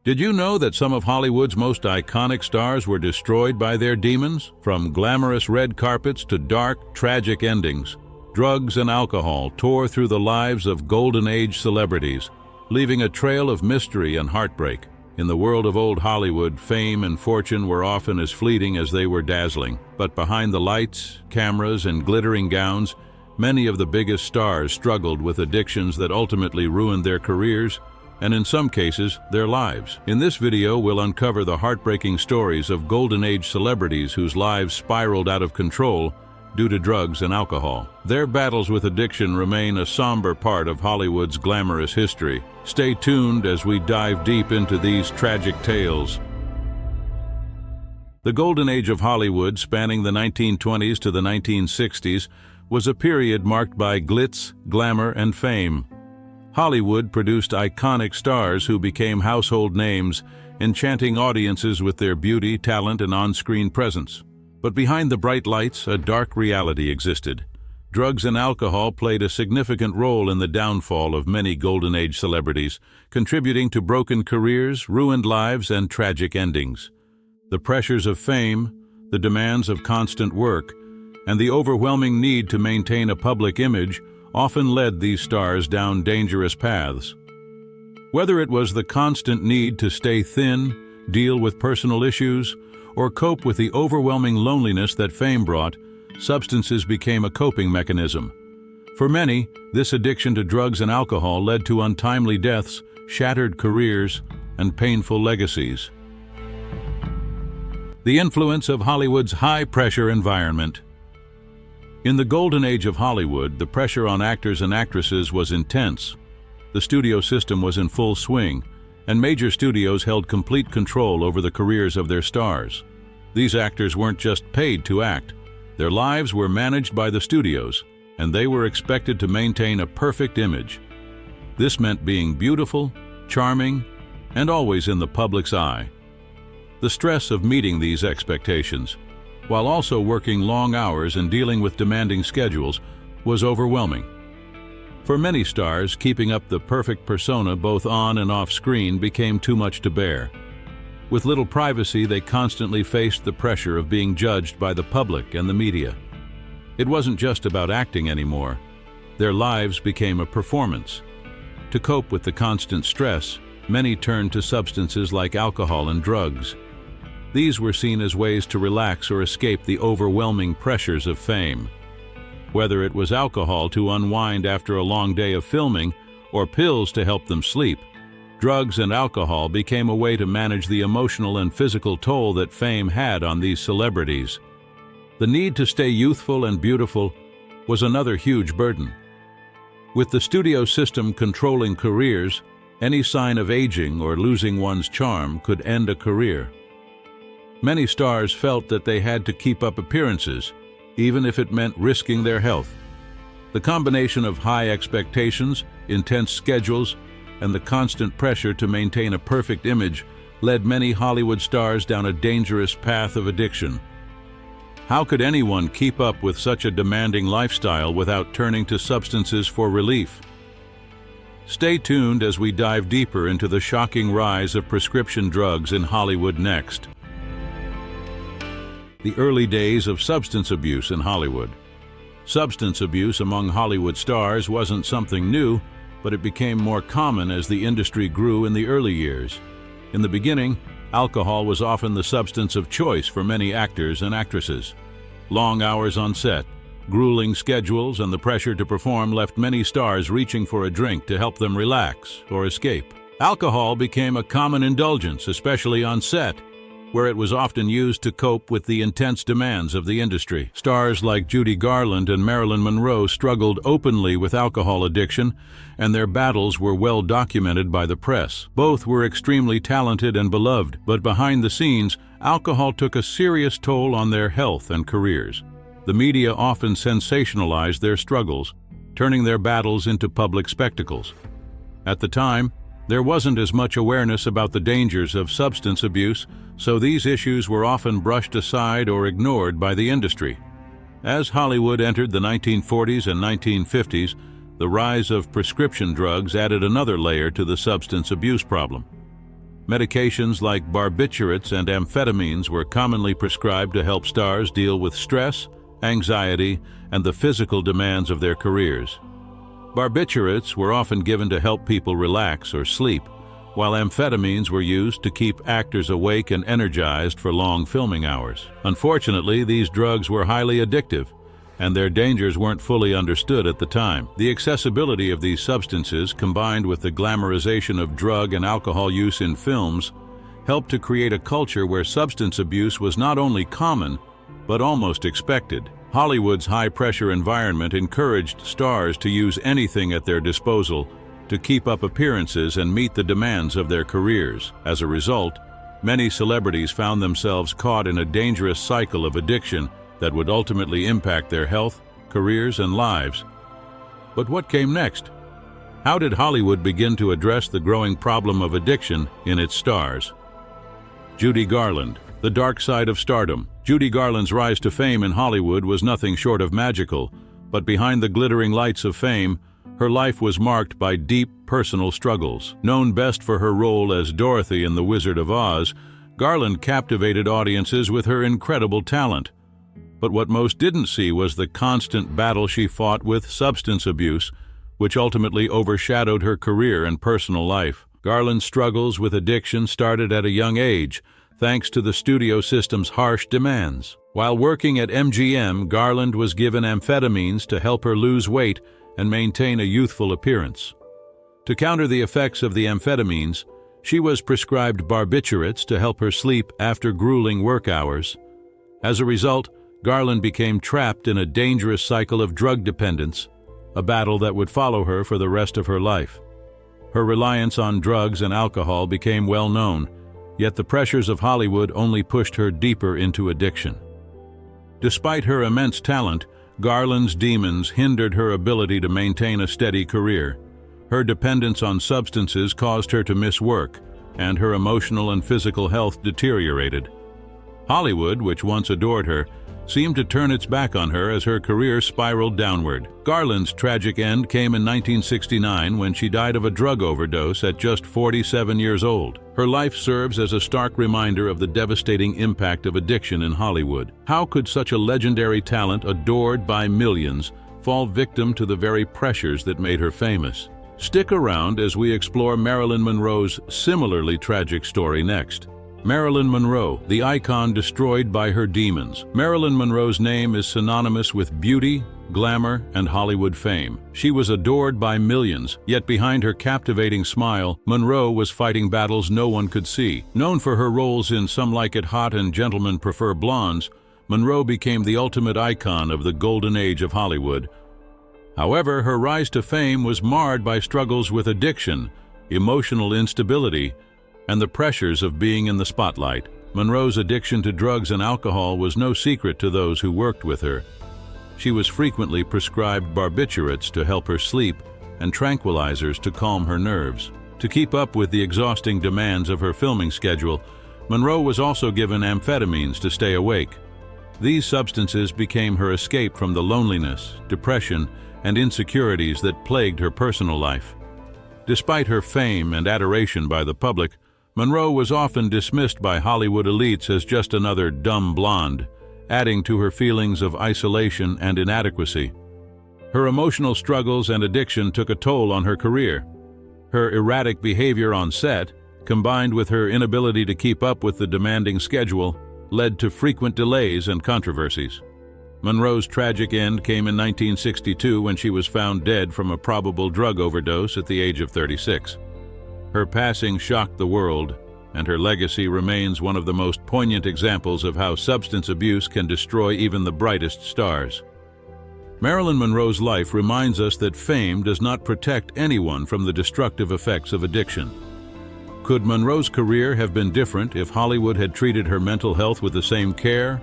Did you know that some of Hollywood's most iconic stars were destroyed by their demons? From glamorous red carpets to dark, tragic endings, drugs and alcohol tore through the lives of Golden Age celebrities, leaving a trail of mystery and heartbreak. In the world of old Hollywood, fame and fortune were often as fleeting as they were dazzling. But behind the lights, cameras, and glittering gowns, many of the biggest stars struggled with addictions that ultimately ruined their careers and, in some cases, their lives. In this video, we'll uncover the heartbreaking stories of Golden Age celebrities whose lives spiraled out of control due to drugs and alcohol. Their battles with addiction remain a somber part of Hollywood's glamorous history. Stay tuned as we dive deep into these tragic tales. The Golden Age of Hollywood, spanning the 1920s to the 1960s, was a period marked by glitz, glamour, and fame. Hollywood produced iconic stars who became household names, enchanting audiences with their beauty, talent, and on-screen presence. But behind the bright lights, a dark reality existed. Drugs and alcohol played a significant role in the downfall of many Golden Age celebrities, contributing to broken careers, ruined lives, and tragic endings. The pressures of fame, the demands of constant work, and the overwhelming need to maintain a public image often led these stars down dangerous paths. Whether it was the constant need to stay thin, deal with personal issues, or cope with the overwhelming loneliness that fame brought, substances became a coping mechanism. For many, this addiction to drugs and alcohol led to untimely deaths, shattered careers, and painful legacies. The influence of Hollywood's high-pressure environment. In the Golden Age of Hollywood, the pressure on actors and actresses was intense. The studio system was in full swing, and major studios held complete control over the careers of their stars. These actors weren't just paid to act. Their lives were managed by the studios, and they were expected to maintain a perfect image. This meant being beautiful, charming, and always in the public's eye. The stress of meeting these expectations, while also working long hours and dealing with demanding schedules, was overwhelming. For many stars, keeping up the perfect persona both on and off screen became too much to bear. With little privacy, they constantly faced the pressure of being judged by the public and the media. It wasn't just about acting anymore. Their lives became a performance. To cope with the constant stress, many turned to substances like alcohol and drugs. These were seen as ways to relax or escape the overwhelming pressures of fame. Whether it was alcohol to unwind after a long day of filming or pills to help them sleep, drugs and alcohol became a way to manage the emotional and physical toll that fame had on these celebrities. The need to stay youthful and beautiful was another huge burden. With the studio system controlling careers, any sign of aging or losing one's charm could end a career. Many stars felt that they had to keep up appearances, even if it meant risking their health. The combination of high expectations, intense schedules, and the constant pressure to maintain a perfect image led many Hollywood stars down a dangerous path of addiction. How could anyone keep up with such a demanding lifestyle without turning to substances for relief? Stay tuned as we dive deeper into the shocking rise of prescription drugs in Hollywood next. The early days of substance abuse in Hollywood. Substance abuse among Hollywood stars wasn't something new, but it became more common as the industry grew in the early years. In the beginning, alcohol was often the substance of choice for many actors and actresses. Long hours on set, grueling schedules, and the pressure to perform left many stars reaching for a drink to help them relax or escape. Alcohol became a common indulgence, especially on set, where it was often used to cope with the intense demands of the industry. Stars like Judy Garland and Marilyn Monroe struggled openly with alcohol addiction, and their battles were well documented by the press. Both were extremely talented and beloved, but behind the scenes, alcohol took a serious toll on their health and careers. The media often sensationalized their struggles, turning their battles into public spectacles. At the time, there wasn't as much awareness about the dangers of substance abuse, so these issues were often brushed aside or ignored by the industry. As Hollywood entered the 1940s and 1950s, the rise of prescription drugs added another layer to the substance abuse problem. Medications like barbiturates and amphetamines were commonly prescribed to help stars deal with stress, anxiety, and the physical demands of their careers. Barbiturates were often given to help people relax or sleep, while amphetamines were used to keep actors awake and energized for long filming hours. Unfortunately, these drugs were highly addictive, and their dangers weren't fully understood at the time. The accessibility of these substances, combined with the glamorization of drug and alcohol use in films, helped to create a culture where substance abuse was not only common, but almost expected. Hollywood's high-pressure environment encouraged stars to use anything at their disposal to keep up appearances and meet the demands of their careers. As a result, many celebrities found themselves caught in a dangerous cycle of addiction that would ultimately impact their health, careers, and lives. But what came next? How did Hollywood begin to address the growing problem of addiction in its stars? Judy Garland, the dark side of stardom. Judy Garland's rise to fame in Hollywood was nothing short of magical, but behind the glittering lights of fame, her life was marked by deep personal struggles. Known best for her role as Dorothy in The Wizard of Oz, Garland captivated audiences with her incredible talent. But what most didn't see was the constant battle she fought with substance abuse, which ultimately overshadowed her career and personal life. Garland's struggles with addiction started at a young age, thanks to the studio system's harsh demands. While working at MGM, Garland was given amphetamines to help her lose weight and maintain a youthful appearance. To counter the effects of the amphetamines, she was prescribed barbiturates to help her sleep after grueling work hours. As a result, Garland became trapped in a dangerous cycle of drug dependence, a battle that would follow her for the rest of her life. Her reliance on drugs and alcohol became well known, yet the pressures of Hollywood only pushed her deeper into addiction. Despite her immense talent, Garland's demons hindered her ability to maintain a steady career. Her dependence on substances caused her to miss work, and her emotional and physical health deteriorated. Hollywood, which once adored her, seemed to turn its back on her as her career spiraled downward. Garland's tragic end came in 1969 when she died of a drug overdose at just 47 years old. Her life serves as a stark reminder of the devastating impact of addiction in Hollywood. How could such a legendary talent, adored by millions, fall victim to the very pressures that made her famous? Stick around as we explore Marilyn Monroe's similarly tragic story next. Marilyn Monroe, the icon destroyed by her demons. Marilyn Monroe's name is synonymous with beauty, glamour, and Hollywood fame. She was adored by millions, yet behind her captivating smile, Monroe was fighting battles no one could see. Known for her roles in Some Like It Hot and Gentlemen Prefer Blondes, Monroe became the ultimate icon of the golden age of Hollywood. However, her rise to fame was marred by struggles with addiction, emotional instability, and the pressures of being in the spotlight. Monroe's addiction to drugs and alcohol was no secret to those who worked with her. She was frequently prescribed barbiturates to help her sleep and tranquilizers to calm her nerves. To keep up with the exhausting demands of her filming schedule, Monroe was also given amphetamines to stay awake. These substances became her escape from the loneliness, depression, and insecurities that plagued her personal life. Despite her fame and adoration by the public, Monroe was often dismissed by Hollywood elites as just another dumb blonde, adding to her feelings of isolation and inadequacy. Her emotional struggles and addiction took a toll on her career. Her erratic behavior on set, combined with her inability to keep up with the demanding schedule, led to frequent delays and controversies. Monroe's tragic end came in 1962 when she was found dead from a probable drug overdose at the age of 36. Her passing shocked the world, and her legacy remains one of the most poignant examples of how substance abuse can destroy even the brightest stars. Marilyn Monroe's life reminds us that fame does not protect anyone from the destructive effects of addiction. Could Monroe's career have been different if Hollywood had treated her mental health with the same care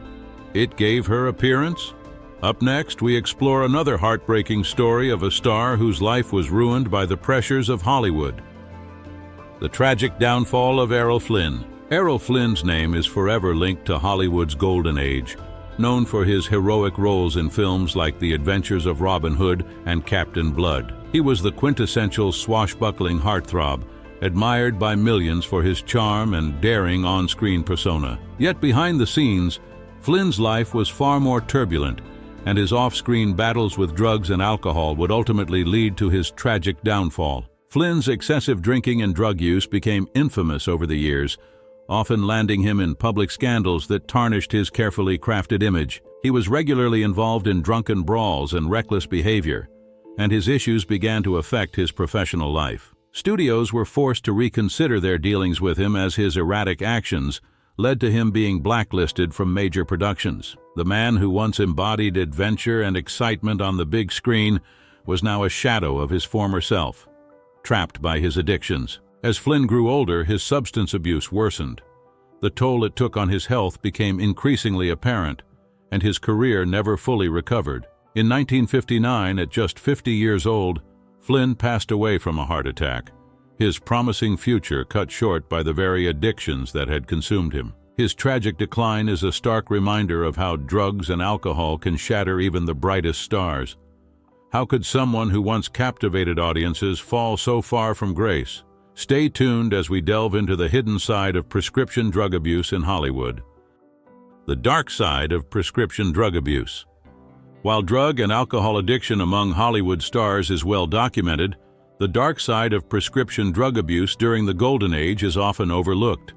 it gave her appearance? Up next, we explore another heartbreaking story of a star whose life was ruined by the pressures of Hollywood. The tragic downfall of Errol Flynn. Errol Flynn's name is forever linked to Hollywood's golden age, known for his heroic roles in films like The Adventures of Robin Hood and Captain Blood. He was the quintessential swashbuckling heartthrob, admired by millions for his charm and daring on-screen persona. Yet behind the scenes, Flynn's life was far more turbulent, and his off-screen battles with drugs and alcohol would ultimately lead to his tragic downfall. Flynn's excessive drinking and drug use became infamous over the years, often landing him in public scandals that tarnished his carefully crafted image. He was regularly involved in drunken brawls and reckless behavior, and his issues began to affect his professional life. Studios were forced to reconsider their dealings with him as his erratic actions led to him being blacklisted from major productions. The man who once embodied adventure and excitement on the big screen was now a shadow of his former self, trapped by his addictions. As Flynn grew older, his substance abuse worsened. The toll it took on his health became increasingly apparent, and his career never fully recovered. In 1959, at just 50 years old, Flynn passed away from a heart attack, his promising future cut short by the very addictions that had consumed him. His tragic decline is a stark reminder of how drugs and alcohol can shatter even the brightest stars. How could someone who once captivated audiences fall so far from grace? Stay tuned as we delve into the hidden side of prescription drug abuse in Hollywood. The dark side of prescription drug abuse. While drug and alcohol addiction among Hollywood stars is well documented, the dark side of prescription drug abuse during the Golden Age is often overlooked.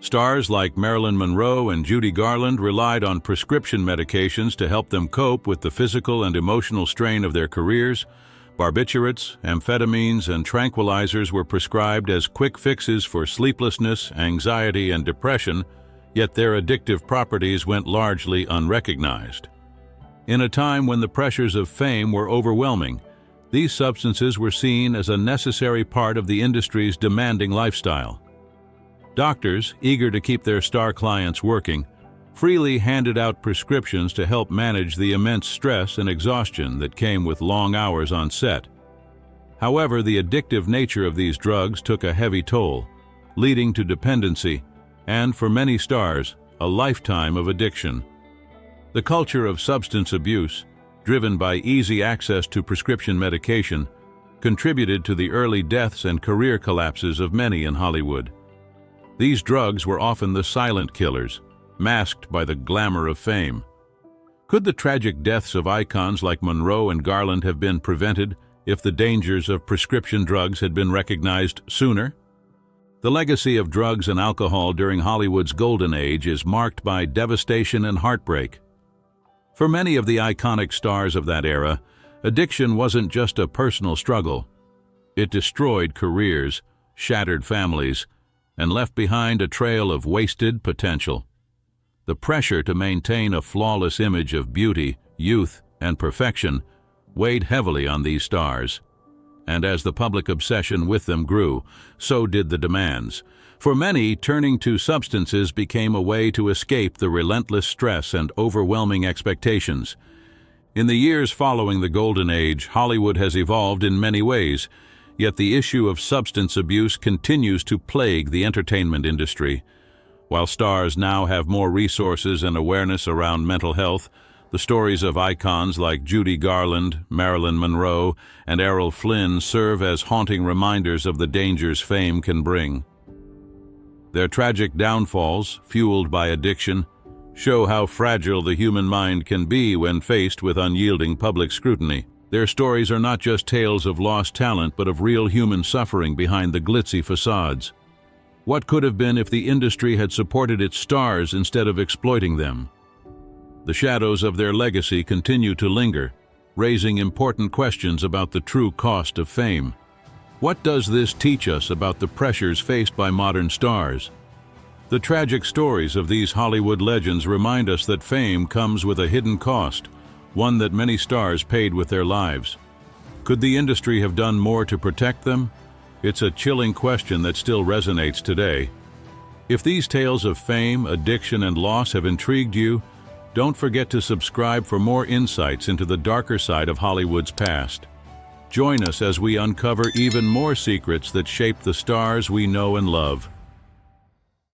Stars like Marilyn Monroe and Judy Garland relied on prescription medications to help them cope with the physical and emotional strain of their careers. Barbiturates, amphetamines, and tranquilizers were prescribed as quick fixes for sleeplessness, anxiety, and depression, yet their addictive properties went largely unrecognized. In a time when the pressures of fame were overwhelming, these substances were seen as a necessary part of the industry's demanding lifestyle. Doctors, eager to keep their star clients working, freely handed out prescriptions to help manage the immense stress and exhaustion that came with long hours on set. However, the addictive nature of these drugs took a heavy toll, leading to dependency and, for many stars, a lifetime of addiction. The culture of substance abuse, driven by easy access to prescription medication, contributed to the early deaths and career collapses of many in Hollywood. These drugs were often the silent killers, masked by the glamour of fame. Could the tragic deaths of icons like Monroe and Garland have been prevented if the dangers of prescription drugs had been recognized sooner? The legacy of drugs and alcohol during Hollywood's golden age is marked by devastation and heartbreak. For many of the iconic stars of that era, addiction wasn't just a personal struggle. It destroyed careers, shattered families, and left behind a trail of wasted potential. The pressure to maintain a flawless image of beauty, youth, and perfection weighed heavily on these stars. And as the public obsession with them grew, so did the demands. For many, turning to substances became a way to escape the relentless stress and overwhelming expectations. In the years following the Golden Age, Hollywood has evolved in many ways, yet the issue of substance abuse continues to plague the entertainment industry. While stars now have more resources and awareness around mental health, the stories of icons like Judy Garland, Marilyn Monroe, and Errol Flynn serve as haunting reminders of the dangers fame can bring. Their tragic downfalls, fueled by addiction, show how fragile the human mind can be when faced with unyielding public scrutiny. Their stories are not just tales of lost talent, but of real human suffering behind the glitzy facades. What could have been if the industry had supported its stars instead of exploiting them? The shadows of their legacy continue to linger, raising important questions about the true cost of fame. What does this teach us about the pressures faced by modern stars? The tragic stories of these Hollywood legends remind us that fame comes with a hidden cost, one that many stars paid with their lives. Could the industry have done more to protect them? It's a chilling question that still resonates today. If these tales of fame, addiction, and loss have intrigued you, don't forget to subscribe for more insights into the darker side of Hollywood's past. Join us as we uncover even more secrets that shape the stars we know and love.